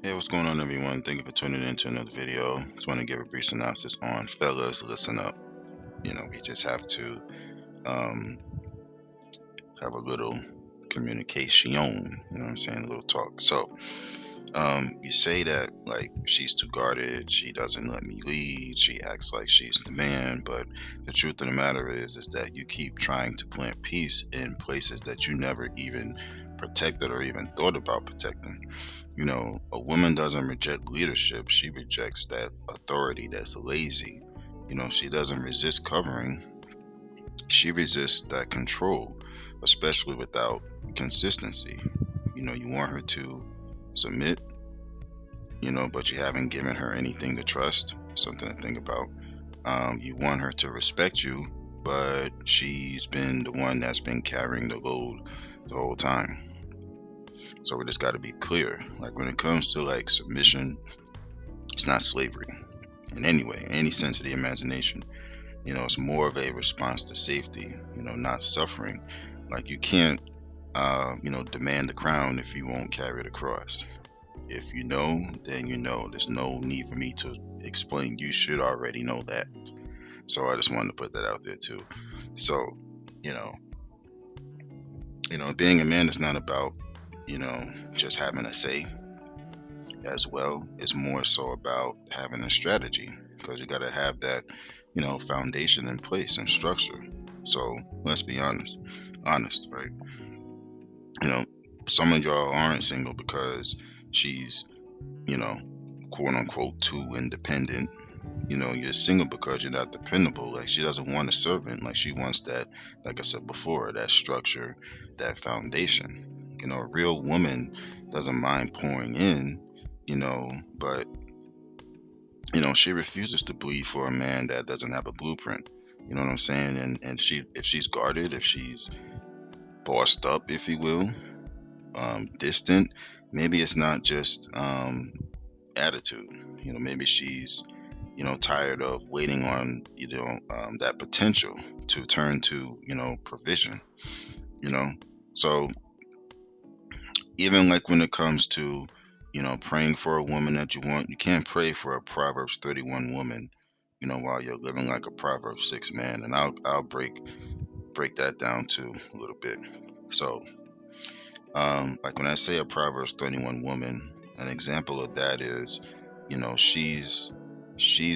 Hey, what's going on, everyone? Thank you for tuning in to another video. Just want to give a brief synopsis on fellas. Listen up. We just have to um, have a little communication. You know what I'm saying? A little talk. So, you say that like she's too guarded. She doesn't let me lead. She acts like she's the man. But the truth of the matter is that you keep trying to plant peace in places that you never even protected or even thought about protecting. A woman doesn't reject leadership, she rejects that authority that's lazy. She doesn't resist covering, she resists that control, especially without consistency. You want her to submit, but you haven't given her anything to trust, something to think about. You want her to respect you, but she's been the one that's been carrying the load the whole time. So we just got to be clear. Like when it comes to like submission, it's not slavery in any way, any sense of the imagination. It's more of a response to safety, not suffering. Like you can't, demand the crown if you won't carry the cross. If you know, then you know. There's no need for me to explain. You should already know that. So I just wanted to put that out there too. So, you know, being a man is not about, just having a say as well. It's more so about having a strategy because you got to have that, foundation in place and structure. So let's be honest, right? You know, some of y'all aren't single because she's, you know, quote unquote too independent. You're single because you're not dependable. Like she doesn't want a servant. Like she wants that, like I said before, that structure, that foundation. A real woman doesn't mind pouring in, but she refuses to bleed for a man that doesn't have a blueprint. You know what I'm saying? And if she's guarded, if she's bossed up, if you will, distant, maybe it's not just attitude. Maybe she's tired of waiting on that potential to turn to provision. You know, so even like when it comes to praying for a woman that you want, you can't pray for a Proverbs 31 woman while you're living like a Proverbs 6 man. And I'll break that down too a little bit. So like when I say a Proverbs 31 woman, an example of that is she's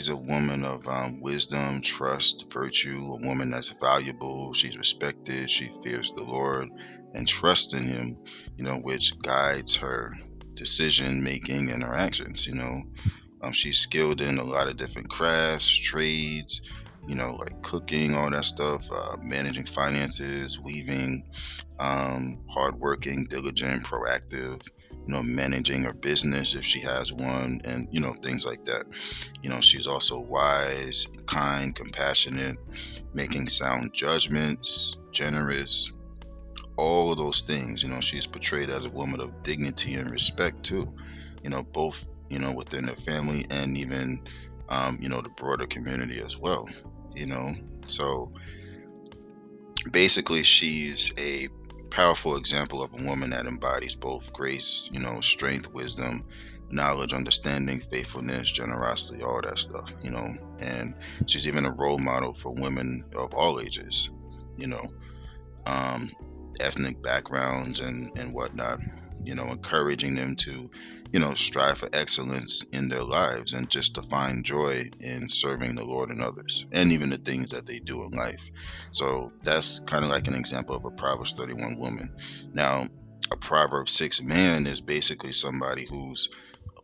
a woman of wisdom, trust, virtue, a woman that's valuable, she's respected, she fears the Lord and trusts in him, which guides her decision making and her actions. She's skilled in a lot of different crafts, trades, like cooking, all that stuff, managing finances, weaving, hardworking, diligent, proactive, managing her business if she has one, and things like that. She's also wise, kind, compassionate, making sound judgments, generous, all of those things. She's portrayed as a woman of dignity and respect too, both within her family and even the broader community as well. you know so basically she's a powerful example of a woman that embodies both grace, strength, wisdom, knowledge, understanding, faithfulness, generosity, all that stuff. And she's even a role model for women of all ages, you know um, ethnic backgrounds and whatnot, encouraging them to, strive for excellence in their lives and just to find joy in serving the Lord and others, and even the things that they do in life. So that's kind of like an example of a Proverbs 31 woman. Now, a Proverbs 6 man is basically somebody who's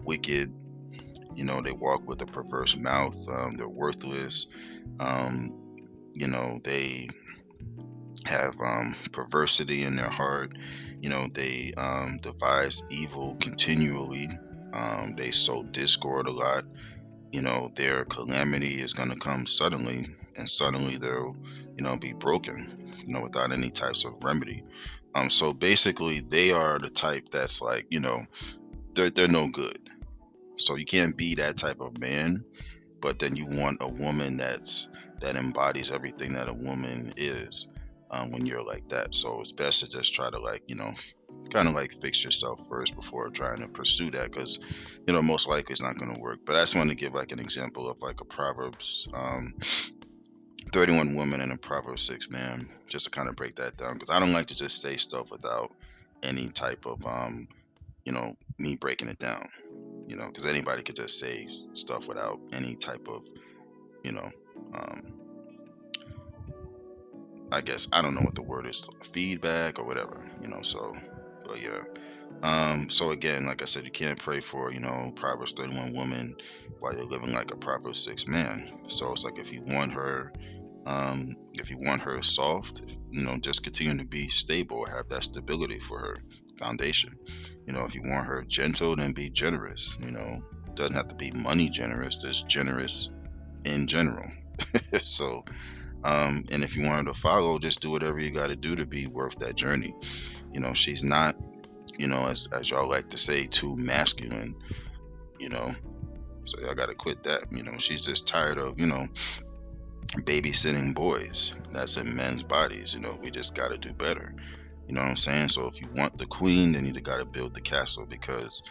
wicked. They walk with a perverse mouth. They're worthless. They have perversity in their heart. They devise evil continually. They sow discord a lot. Their calamity is going to come suddenly, and suddenly they'll, be broken, without any types of remedy. So basically, they are the type that's like, they're no good. So you can't be that type of man, but then you want a woman that embodies everything that a woman is when you're like that. So it's best to just try to like kind of like fix yourself first before trying to pursue that, because most likely it's not going to work. But I just want to give like an example of like a Proverbs 31 woman and a Proverbs 6 man, just to kind of break that down, because I don't like to just say stuff without any type of me breaking it down, because anybody could just say stuff without any type of you know um I guess I don't know what the word is, feedback or whatever, so. But yeah. So again, like I said, you can't pray for, Proverbs 31 woman while you're living like a Proverbs 6 man. So it's like if you want her soft, just continue to be stable, have that stability for her foundation. If you want her gentle, then be generous. Doesn't have to be money generous, just generous in general. So and if you want her to follow, just do whatever you got to do to be worth that journey. She's not, as y'all like to say, too masculine, you know. So y'all gotta quit that. She's just tired of, babysitting boys. That's in men's bodies. We just gotta do better. You know what I'm saying? So if you want the queen, then you gotta build the castle, because,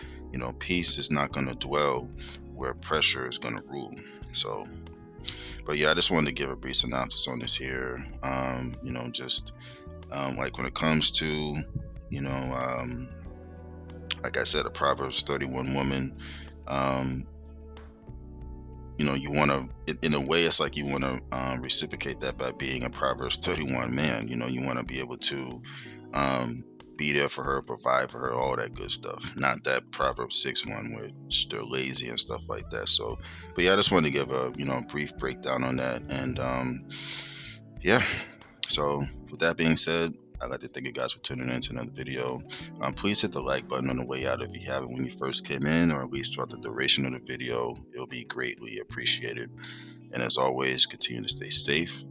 peace is not gonna dwell where pressure is gonna rule. So, but yeah, I just wanted to give a brief synopsis on this here. Just like when it comes to, you know, um, like I said, a Proverbs 31 woman. Um, you want to, in a way, it's like you want to reciprocate that by being a Proverbs 31 man. You want to be able to um, be there for her, provide for her, all that good stuff. Not that Proverbs 6 one where they're lazy and stuff like that. So, but yeah, I just wanted to give a brief breakdown on that, and yeah. So with that being said, I'd like to thank you guys for tuning in to another video. Please hit the like button on the way out if you haven't when you first came in, or at least throughout the duration of the video. It'll be greatly appreciated. And as always, continue to stay safe,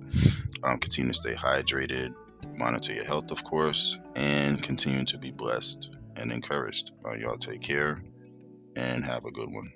continue to stay hydrated, monitor your health, of course, and continue to be blessed and encouraged. Y'all take care and have a good one.